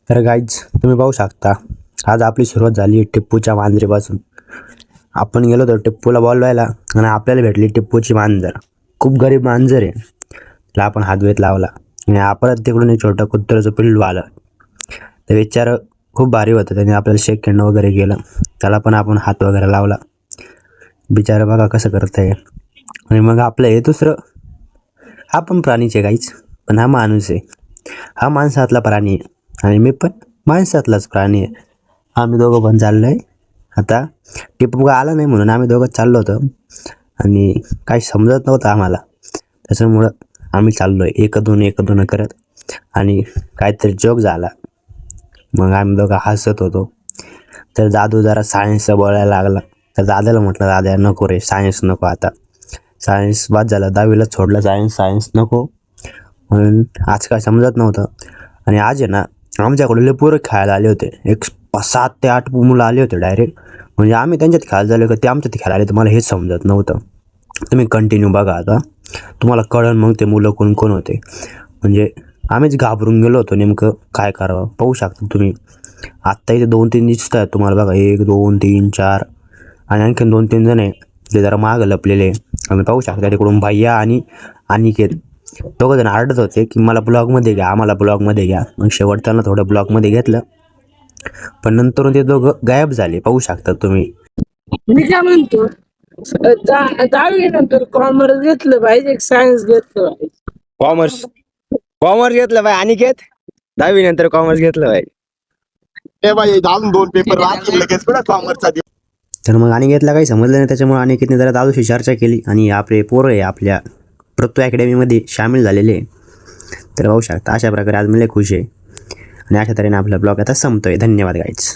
तर गाईज तुम्ही पाहू शकता, आज आपली सुरुवात झाली टिप्पूच्या मांजरीपासून. आपण गेलो होतो टिप्पूला बोलवायला आणि आपल्याला भेटली टिप्पूची मांजर. खूप गरीब मांजर आहे. त्याला आपण हातवेत लावला आणि परत तिकडून एक छोटं कुत्र्याचं पिल्लू आलं. ते विचार खूप भारी होतं. त्याने आपल्याला शेक हँड वगैरे केलं. त्याला पण आपण हात वगैरे लावला. बिचारा बघा कसं करत आहे. आणि मग आपलं हे दुसरं, हा पण प्राणीचे गाईच, पण हा माणूस आहे. हा माणसातला प्राणी आहे आणि मी पण माणसातलाच प्राणी आहे. आम्ही दोघं पण चाललो आहे. आता टिप्पू आला नाही म्हणून आम्ही दोघं चाललो होतो आणि काही समजत नव्हतं आम्हाला. त्याच्यामुळं आम्ही चाललो आहे एक दोन करत आणि काहीतरी जोक झाला. मग आम्ही दोघं हसत होतो. तर दादू जरा सायन्सचं बोलायला लागला. तर दादाला म्हटलं, दादा नको रे, सायन्स नको आता. सायन्स बाद झालं, 10वीला सोडलं सायन्स नको म्हणून. आज काय समजत नव्हतं. आणि आज आहे ना, आमच्याकडे लय पोरं खेळायला आले होते. एक 7 ते 8 मुलं आले होते डायरेक्ट. म्हणजे आम्ही त्यांच्यात खेळायला झालो का ते आमच्यात खेळायला आले, तर मला हेच समजत नव्हतं. तुम्ही कंटिन्यू बघा, आता तुम्हाला कळलं मग ते मुलं कोण कोण होते. म्हणजे आम्हीच घाबरून गेलो होतो नेमकं काय करावं. पाहू शकता तुम्ही, आत्ता इथे 2-3 दिसत आहेत तुम्हाला बघा. 1 2 3 4 आणि आणखीन 2-3 जण आहे ते जरा मागं लपलेले. आम्ही पाहू शकता तिकडून भैया आणि अनिकेत दोघं जण आरडत होते की मला ब्लॉगमध्ये घ्या, आम्हाला ब्लॉगमध्ये घ्या. मग शेवटच्याला थोडं ब्लॉगमध्ये घेतलं, पण नंतर ते दोघं गायब झाले. पाहू शकता तुम्ही. मी काय म्हणतो, 10वी नंतर कॉमर्स घेतलं पाहिजे, सायन्स घेतलं पाहिजे. कॉमर्स घेतलं बाय अनिकेत. 10वी नंतर कॉमर्स घेतलं बाय. अजून 2 पेपर राहतील लगेच पुढे कॉमर्सचा. तर मग अनिकेतला काही समजलं नाही. त्याच्यामुळे अनिकेतने जरा दादूशी चर्चा केली आणि आपले पोरं आहे आपल्या पृथ्वी अकॅडमीमध्ये सामील झालेले. तर पाहू शकता अशा प्रकारे आज मी लय खुश आहे. आणि अशा तऱ्हेने आपला ब्लॉग आता संपतोय. धन्यवाद गाईज.